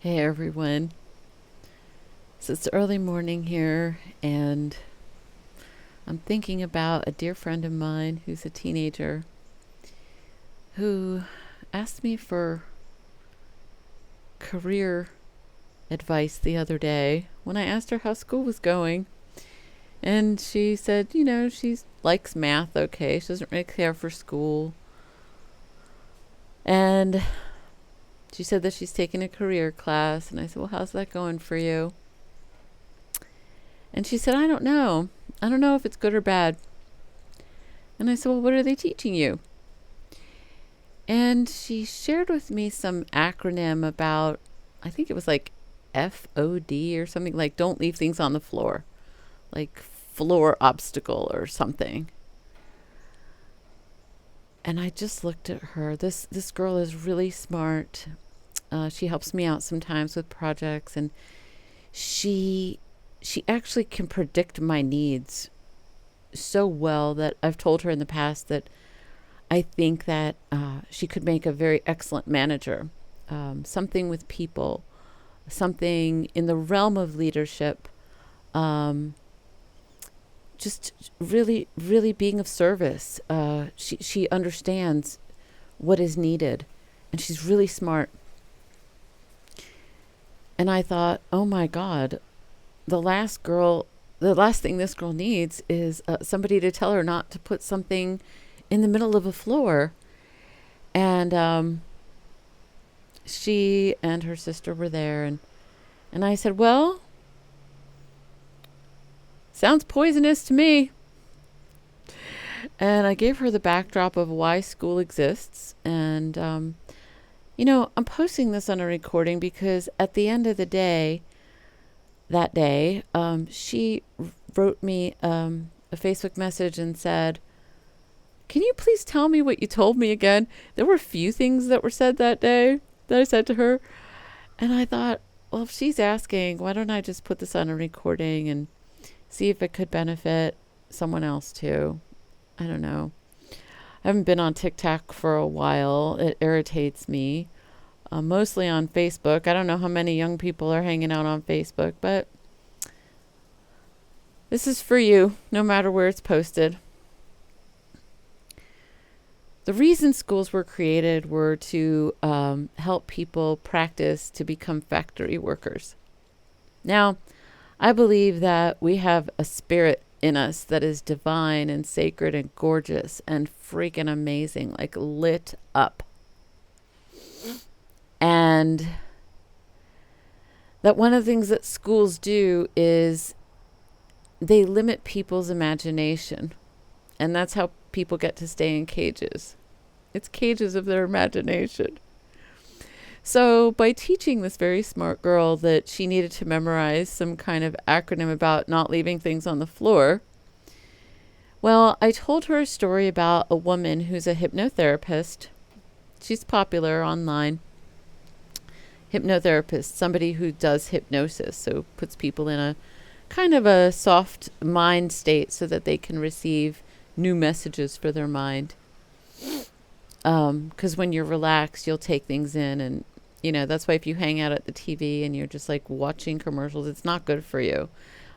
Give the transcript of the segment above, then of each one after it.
Hey everyone. So it's early morning here, and I'm thinking about a dear friend of mine who's a teenager who asked me for career advice the other day when I asked her how school was going. And she said, she likes math okay. She doesn't really care for school. And she said that she's taking a career class. And I said, well, how's that going for you? And she said, I don't know. I don't know if it's good or bad. And I said, well, what are they teaching you? And she shared with me some acronym about, I think it was like FOD or something, like don't leave things on the floor, like floor obstacle or something. And I just looked at her. This girl is really smart. She helps me out sometimes with projects, and she she actually can predict my needs so well that I've told her in the past that I think that she could make a very excellent manager. Something with people, something in the realm of leadership, um, just really, really being of service. She understands what is needed, and she's really smart. And I thought, oh my God, the last thing this girl needs is somebody to tell her not to put something in the middle of a floor. And she and her sister were there, and I said, well, sounds poisonous to me. And I gave her the backdrop of why school exists. And, I'm posting this on a recording because at the end of the day, that day, she wrote me a Facebook message and said, can you please tell me what you told me again? There were a few things that were said that day that I said to her. And I thought, well, if she's asking, why don't I just put this on a recording and see if it could benefit someone else too? I don't know. I haven't been on TikTok for a while. It irritates me. Mostly on Facebook. I don't know how many young people are hanging out on Facebook, but this is for you, no matter where it's posted. The reason schools were created were to help people practice to become factory workers. Now, I believe that we have a spirit in us that is divine and sacred and gorgeous and freaking amazing, like lit up. And that one of the things that schools do is they limit people's imagination. And that's how people get to stay in cages. It's cages of their imagination. So by teaching this very smart girl that she needed to memorize some kind of acronym about not leaving things on the floor, well, I told her a story about a woman who's a hypnotherapist. She's popular online. Hypnotherapist, somebody who does hypnosis, so puts people in a kind of a soft mind state so that they can receive new messages for their mind. Because when you're relaxed, you'll take things in, and that's why if you hang out at the TV and you're just like watching commercials, it's not good for you.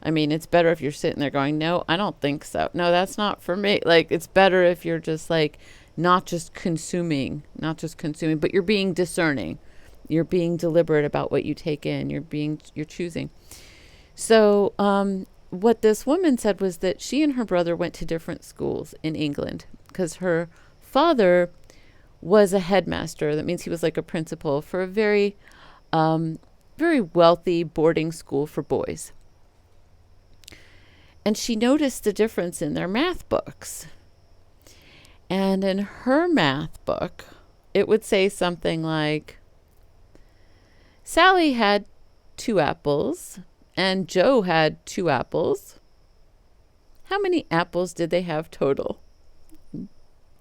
I mean, it's better if you're sitting there going, no, I don't think so. No, that's not for me. Like, it's better if you're just like not just consuming, but you're being discerning. You're being deliberate about what you take in. You're choosing. So, what this woman said was that she and her brother went to different schools in England because her father was a headmaster. That means he was like a principal for a very, very wealthy boarding school for boys. And she noticed the difference in their math books. And in her math book, it would say something like, Sally had 2 apples and Joe had 2 apples. How many apples did they have total?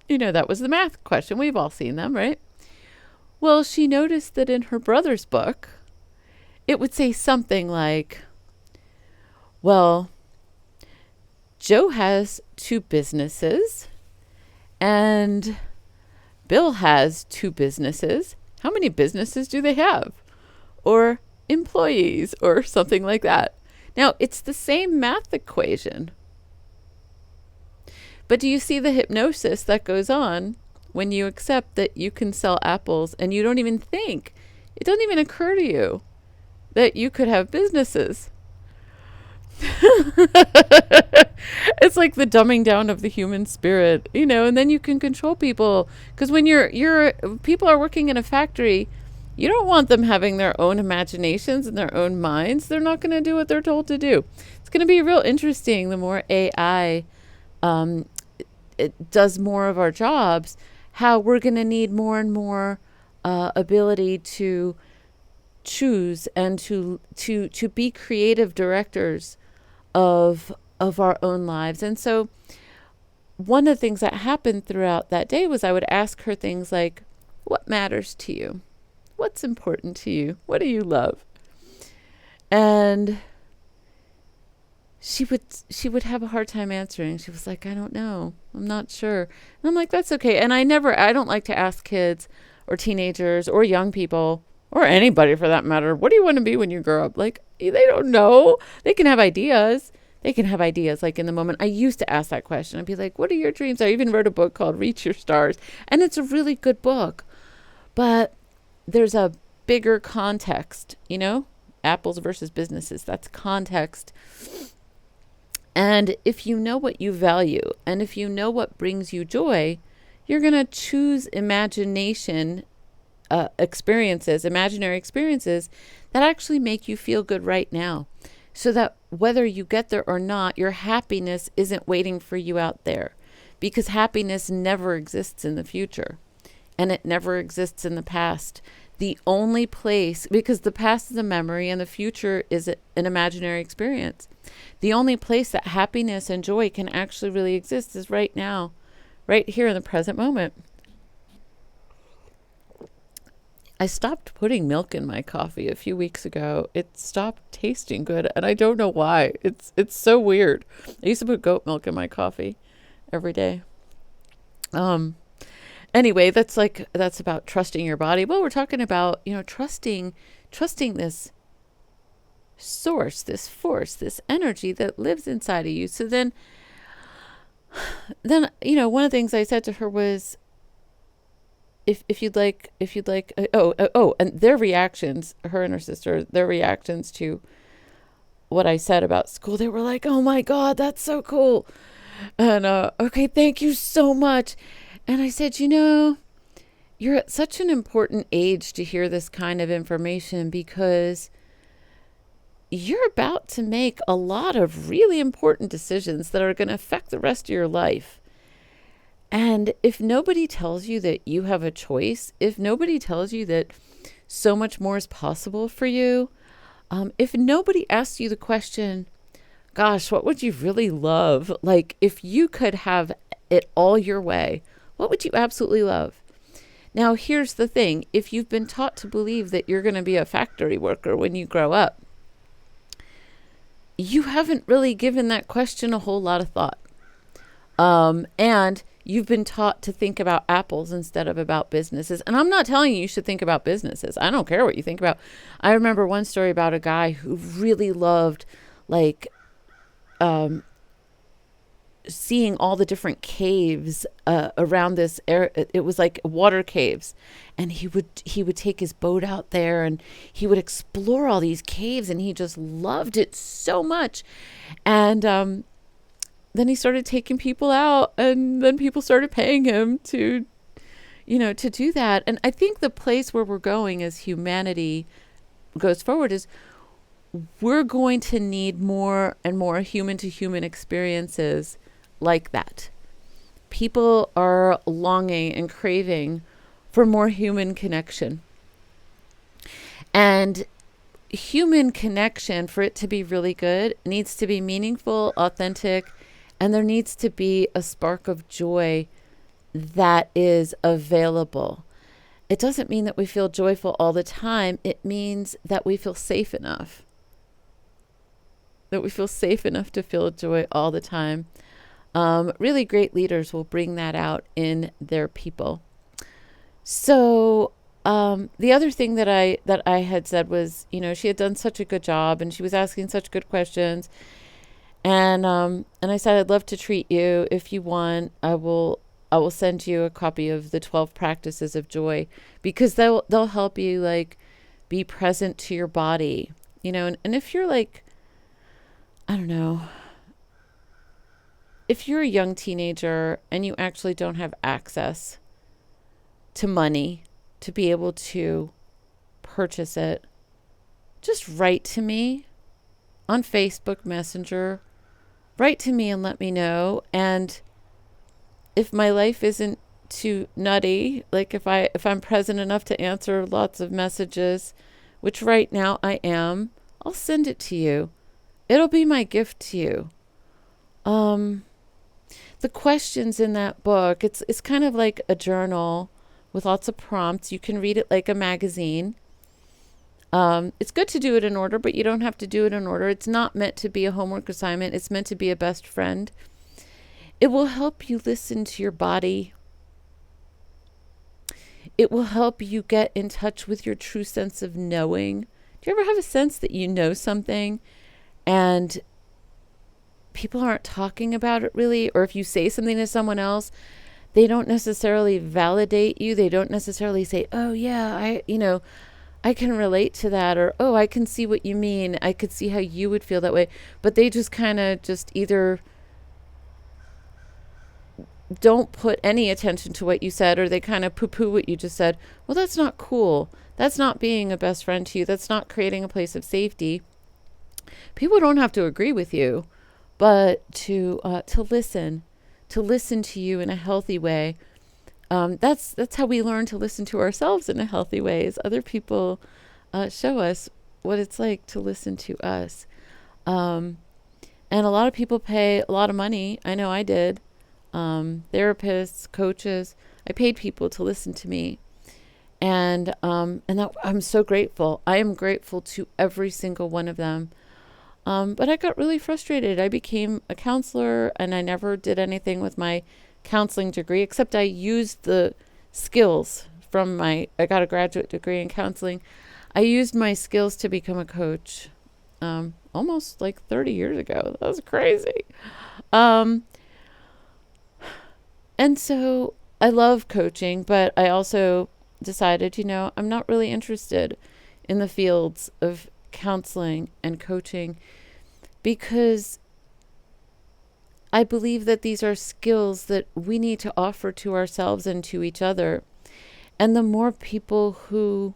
That was the math question. We've all seen them, right? Well, she noticed that in her brother's book, it would say something like, well, Joe has 2 businesses and Bill has 2 businesses. How many businesses do they have? or employees or something like that. Now, it's the same math equation. But do you see the hypnosis that goes on when you accept that you can sell apples and you don't even think, it doesn't even occur to you that you could have businesses? It's like the dumbing down of the human spirit, and then you can control people. Because when people are working in a factory, you don't want them having their own imaginations and their own minds. They're not going to do what they're told to do. It's going to be real interesting the more AI it does more of our jobs, how we're going to need more and more ability to choose and to be creative directors of our own lives. And so one of the things that happened throughout that day was I would ask her things like, what matters to you? What's important to you? What do you love? And she would have a hard time answering. She was like, I don't know. I'm not sure. And I'm like, that's okay. And I don't like to ask kids or teenagers or young people or anybody for that matter, what do you want to be when you grow up? Like, they don't know. They can have ideas. Like in the moment. I used to ask that question. I'd be like, what are your dreams? I even wrote a book called Reach Your Stars. And it's a really good book. But there's a bigger context, apples versus businesses. That's context. And if you know what you value and if you know what brings you joy, you're going to choose imaginary experiences that actually make you feel good right now. So that whether you get there or not, your happiness isn't waiting for you out there, because happiness never exists in the future and it never exists in the past. The only place, because the past is a memory and the future is an imaginary experience. The only place that happiness and joy can actually really exist is right now, right here in the present moment. I stopped putting milk in my coffee a few weeks ago. It stopped tasting good, and I don't know why. It's so weird. I used to put goat milk in my coffee every day. Anyway, that's about trusting your body. Well, we're talking about, trusting this source, this force, this energy that lives inside of you. So then, one of the things I said to her was, if you'd like, and their reactions, her and her sister, their reactions to what I said about school, they were like, oh my God, that's so cool. And, okay, thank you so much. And I said, you're at such an important age to hear this kind of information, because you're about to make a lot of really important decisions that are going to affect the rest of your life. And if nobody tells you that you have a choice, if nobody tells you that so much more is possible for you, if nobody asks you the question, gosh, what would you really love? Like, if you could have it all your way, what would you absolutely love? Now, here's the thing. If you've been taught to believe that you're going to be a factory worker when you grow up, you haven't really given that question a whole lot of thought. And you've been taught to think about apples instead of about businesses. And I'm not telling you should think about businesses. I don't care what you think about. I remember one story about a guy who really loved, seeing all the different caves around this area. It was like water caves, and he would take his boat out there and he would explore all these caves, and he just loved it so much. And then he started taking people out, and then people started paying him to do that. And I think the place where we're going as humanity goes forward is we're going to need more and more human to human experiences like that. People are longing and craving for more human connection. And human connection, for it to be really good, needs to be meaningful, authentic, and there needs to be a spark of joy that is available. It doesn't mean that we feel joyful all the time. It means that we feel safe enough. That we feel safe enough to feel joy all the time. Really great leaders will bring that out in their people. So the other thing that I had said was, she had done such a good job and she was asking such good questions. And I said, I'd love to treat you. If you want, I will send you a copy of the 12 practices of joy, because they'll help you like be present to your body, and if you're like, I don't know, if you're a young teenager and you actually don't have access to money to be able to purchase it, just write to me on Facebook Messenger. Write to me and let me know. And if my life isn't too nutty, like if I'm present enough to answer lots of messages, which right now I am, I'll send it to you. It'll be my gift to you. The questions in that book, it's kind of like a journal with lots of prompts. You can read it like a magazine. It's good to do it in order, but you don't have to do it in order. It's not meant to be a homework assignment. It's meant to be a best friend. It will help you listen to your body. It will help you get in touch with your true sense of knowing. Do you ever have a sense that you know something and people aren't talking about it really? Or if you say something to someone else, they don't necessarily validate you. They don't necessarily say, oh yeah, I can relate to that, or, oh, I can see what you mean. I could see how you would feel that way. But they just kind of just either don't put any attention to what you said, or they kind of poo-poo what you just said. Well, that's not cool. That's not being a best friend to you. That's not creating a place of safety. People don't have to agree with you, but to listen to you in a healthy way. That's how we learn to listen to ourselves in a healthy way, is other people show us what it's like to listen to us. And a lot of people pay a lot of money. I know I did. Therapists, coaches. I paid people to listen to me. And that, I'm so grateful. I am grateful to every single one of them. But I got really frustrated. I became a counselor and I never did anything with my counseling degree, except I used the skills from I got a graduate degree in counseling. I used my skills to become a coach, almost like 30 years ago. That was crazy. And so I love coaching, but I also decided, I'm not really interested in the fields of counseling and coaching, because I believe that these are skills that we need to offer to ourselves and to each other. And the more people who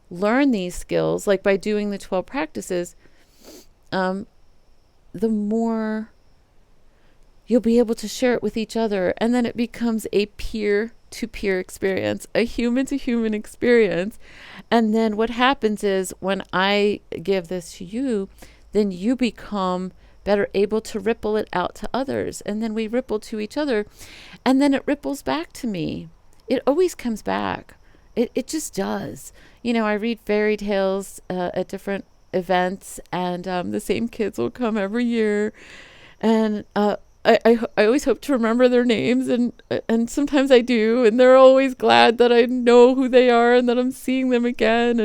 learn these skills, like by doing the 12 practices, the more you'll be able to share it with each other. And then it becomes a peer-to-peer experience, a human-to-human experience. And then what happens is when I give this to you, then you become better able to ripple it out to others. And then we ripple to each other. And then it ripples back to me. It always comes back. It just does. I read fairy tales at different events, and the same kids will come every year. And I always hope to remember their names, and sometimes I do. And they're always glad that I know who they are and that I'm seeing them again.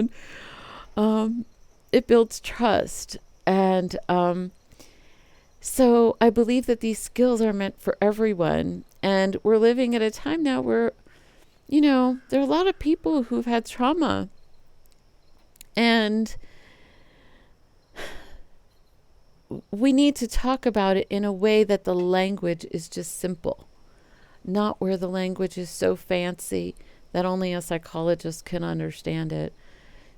And it builds trust. And so I believe that these skills are meant for everyone. And we're living at a time now where, there are a lot of people who've had trauma. And we need to talk about it in a way that the language is just simple, not where the language is so fancy that only a psychologist can understand it.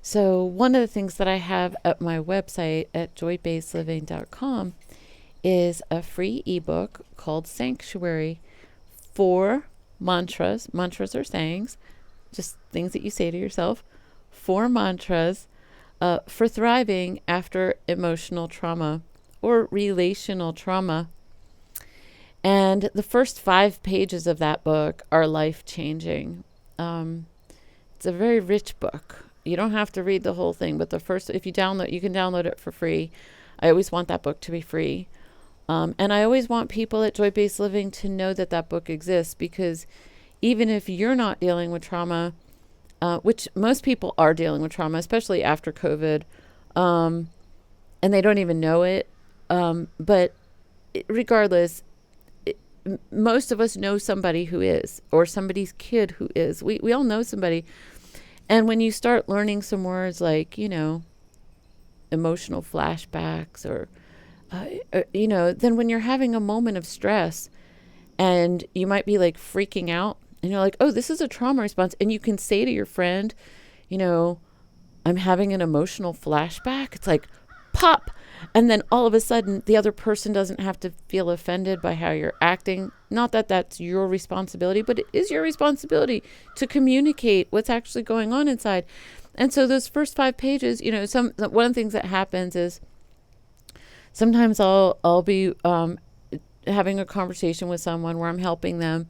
So one of the things that I have at my website at joybasedliving.com is a free ebook called Sanctuary, 4 mantras. Mantras are sayings, just things that you say to yourself. 4 mantras for thriving after emotional trauma or relational trauma. And the first 5 pages of that book are life-changing. It's a very rich book. You don't have to read the whole thing, but if you can download it for free. I always want that book to be free. And I always want people at Joy Based Living to know that book exists, because even if you're not dealing with trauma, which most people are dealing with trauma, especially after COVID, um, and they don't even know it. But regardless, most of us know somebody who is, or somebody's kid who is. We all know somebody. And when you start learning some words like, emotional flashbacks then when you're having a moment of stress and you might be like freaking out and you're like, oh, this is a trauma response. And you can say to your friend, you know, I'm having an emotional flashback. It's like pop. And then all of a sudden, the other person doesn't have to feel offended by how you're acting. Not that that's your responsibility, but it is your responsibility to communicate what's actually going on inside. And so those first 5 pages, one of the things that happens is sometimes I'll be having a conversation with someone where I'm helping them,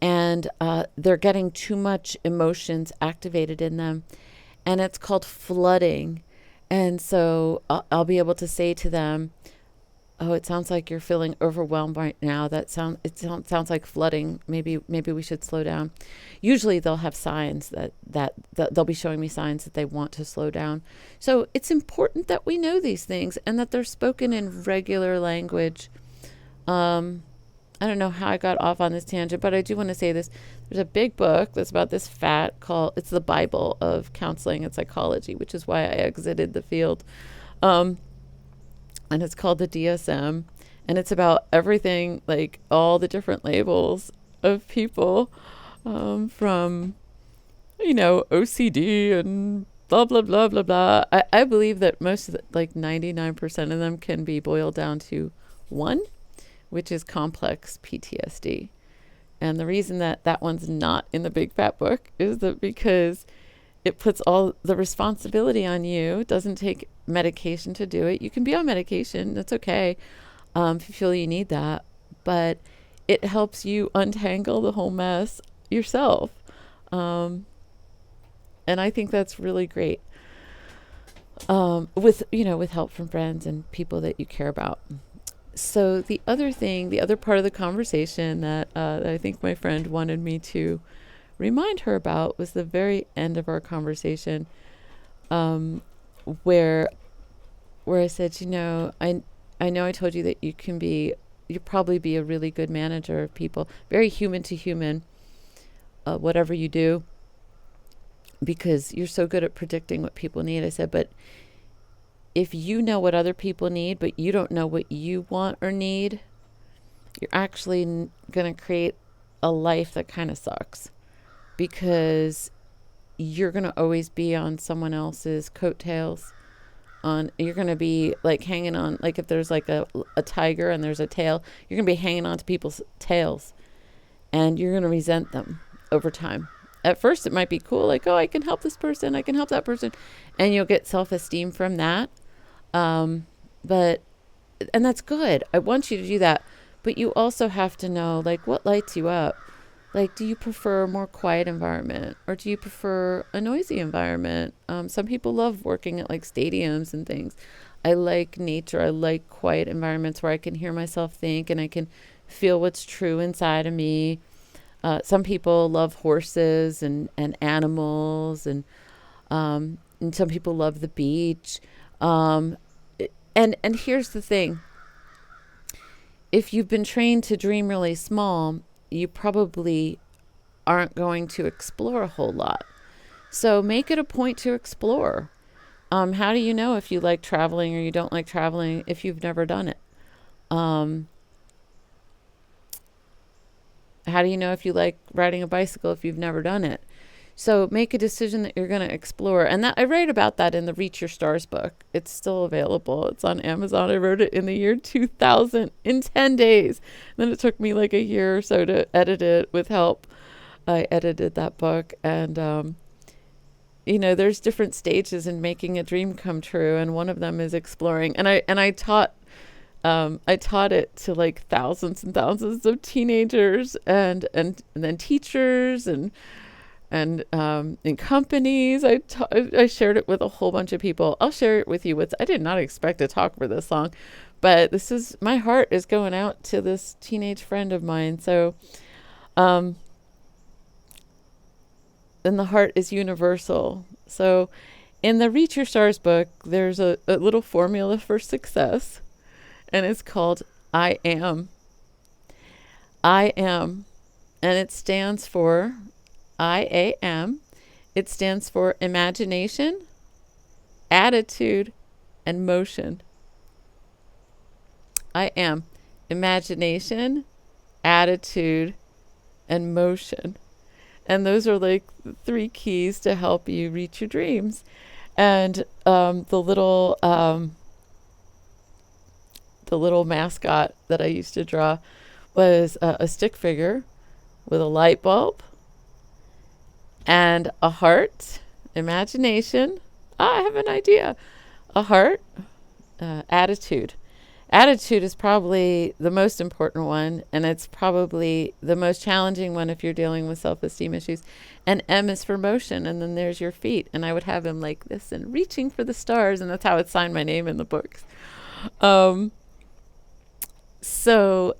and they're getting too much emotions activated in them, and it's called flooding. And so I'll be able to say to them, "Oh, it sounds like you're feeling overwhelmed right now. Sounds like flooding. Maybe we should slow down." Usually they'll have signs that they'll be showing me signs that they want to slow down. So it's important that we know these things and that they're spoken in regular language. I don't know how I got off on this tangent, but I do want to say this. There's a big book that's about this fat called, it's the Bible of counseling and psychology, which is why I exited the field. And it's called the DSM. And it's about everything, like all the different labels of people, from, OCD and blah, blah, blah, blah, blah. I believe that most of the, like 99% of them can be boiled down to one, which is complex PTSD. And the reason that that one's not in the big fat book is that because it puts all the responsibility on you. It doesn't take medication to do it. You can be on medication. That's okay, if you feel you need that. But it helps you untangle the whole mess yourself. And I think that's really great. With help from friends and people that you care about. So the other part of the conversation that I think my friend wanted me to remind her about was the very end of our conversation, where I said, I know I told you that you probably be a really good manager of people, very human to human, whatever you do, because you're so good at predicting what people need. I said, but if you know what other people need, but you don't know what you want or need, you're actually going to create a life that kind of sucks, because you're going to always be on someone else's coattails. You're going to be like hanging on, like if there's like a tiger and there's a tail, you're going to be hanging on to people's tails, and you're going to resent them over time. At first it might be cool, like, oh, I can help this person, I can help that person, and you'll get self-esteem from that. And that's good. I want you to do that. But you also have to know, like, what lights you up. Like, do you prefer a more quiet environment, or do you prefer a noisy environment? Some people love working at like stadiums and things. I like nature. I like quiet environments where I can hear myself think and I can feel what's true inside of me. Some people love horses and animals, and some people love the beach. And here's the thing. If you've been trained to dream really small, you probably aren't going to explore a whole lot. So make it a point to explore. How do you know if you like traveling or you don't like traveling if you've never done it? How do you know if you like riding a bicycle if you've never done it? So make a decision that you're going to explore. And that I write about that in the Reach Your Stars book. It's still available. It's on Amazon. I wrote it in the year 2000 in 10 days. And then it took me like a year or so to edit it with help. I edited that book. And, there's different stages in making a dream come true. And one of them is exploring. And I taught it to like thousands and thousands of teenagers and then teachers and in companies. I shared it with a whole bunch of people. I'll share it with you. I did not expect to talk for this long, but my heart is going out to this teenage friend of mine. So, and the heart is universal. So in the Reach Your Stars book, there's a little formula for success, and it's called I am. I am. And it stands for IAM. It stands for imagination, attitude, and motion. I am. Imagination, attitude, and motion. And those are like the 3 keys to help you reach your dreams. And the little mascot that I used to draw was a stick figure with a light bulb and a heart, imagination. I have an idea. A heart, attitude. Attitude is probably the most important one, and it's probably the most challenging one if you're dealing with self-esteem issues. And M is for motion, and then there's your feet. And I would have him like this and reaching for the stars, and that's how it signed my name in the books. And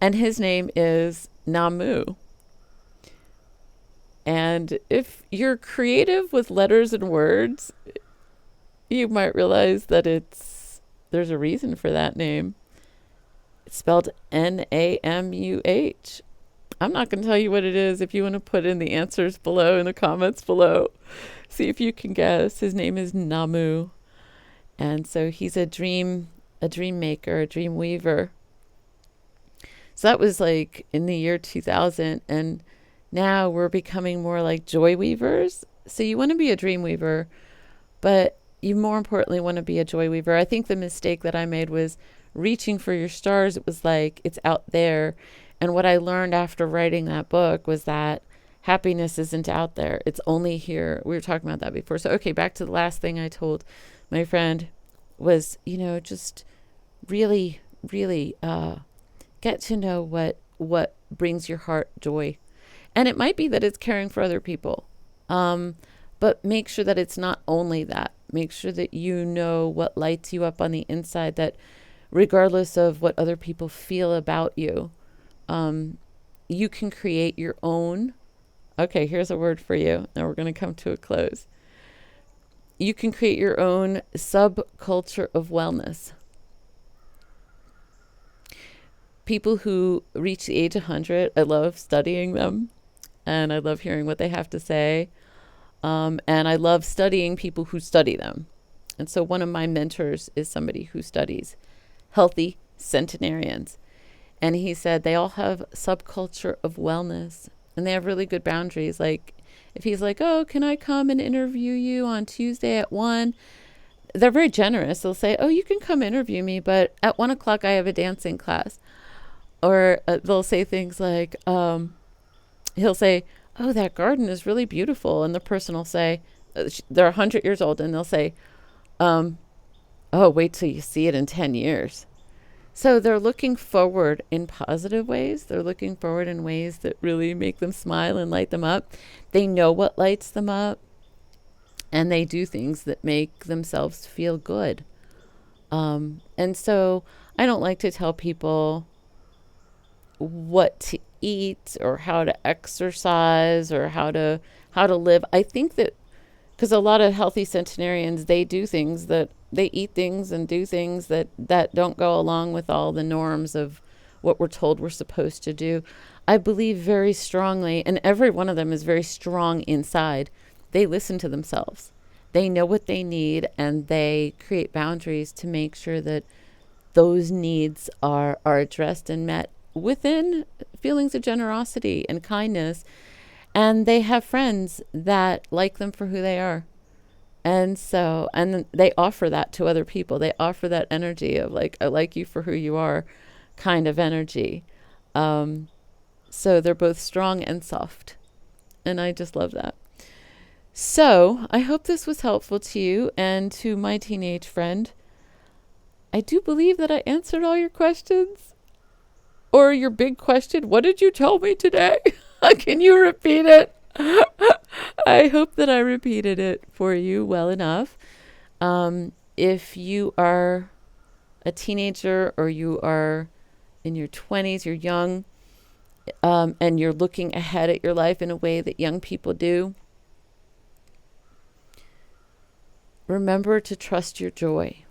his name is Namu. And if you're creative with letters and words, you might realize that there's a reason for that name. It's spelled Namuh. I'm not going to tell you what it is. If you want to put in the answers below in the comments below, see if you can guess. His name is Namu. And so he's a dream maker, a dream weaver. So that was like in the year 2000. And now we're becoming more like joy weavers. So you want to be a dream weaver, but you more importantly want to be a joy weaver. I think the mistake that I made was reaching for your stars. It was like it's out there. And what I learned after writing that book was that happiness isn't out there. It's only here. We were talking about that before. So, okay, back to the last thing I told my friend was, just really, really get to know what brings your heart joy. And it might be that it's caring for other people. But make sure that it's not only that. Make sure that you know what lights you up on the inside, that regardless of what other people feel about you, you can create your own. Okay, here's a word for you. Now we're going to come to a close. You can create your own subculture of wellness. People who reach the age of 100, I love studying them, and I love hearing what they have to say. And I love studying people who study them. And so one of my mentors is somebody who studies healthy centenarians. And he said they all have subculture of wellness, and they have really good boundaries. Like if he's like, oh, can I come and interview you on Tuesday at 1? They're very generous. They'll say, oh, you can come interview me, but at 1 o'clock I have a dancing class. Or they'll say things like, he'll say, oh, that garden is really beautiful. And the person will say, they're 100 years old, and they'll say, oh, wait till you see it in 10 years. So they're looking forward in positive ways. They're looking forward in ways that really make them smile and light them up. They know what lights them up, and they do things that make themselves feel good. And so I don't like to tell people what to eat or how to exercise or how to live. I think that because a lot of healthy centenarians, they do things that they eat things and do things that don't go along with all the norms of what we're told we're supposed to do. I believe very strongly, and every one of them is very strong inside. They listen to themselves. They know what they need, and they create boundaries to make sure that those needs are addressed and met within feelings of generosity and kindness. And they have friends that like them for who they are. And so, and they offer that to other people. They offer that energy of like, I like you for who you are kind of energy. So they're both strong and soft. And I just love that. So I hope this was helpful to you and to my teenage friend. I do believe that I answered all your questions. Or your big question, what did you tell me today? Can you repeat it? I hope that I repeated it for you well enough. If you are a teenager or you are in your 20s, you're young, and you're looking ahead at your life in a way that young people do, Remember to trust your joy.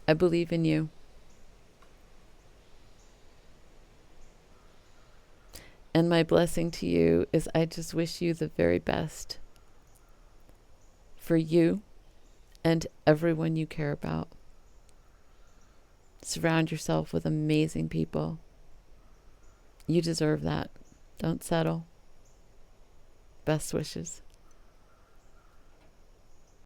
I believe in you. And my blessing to you is I just wish you the very best for you and everyone you care about. Surround yourself with amazing people. You deserve that. Don't settle. Best wishes.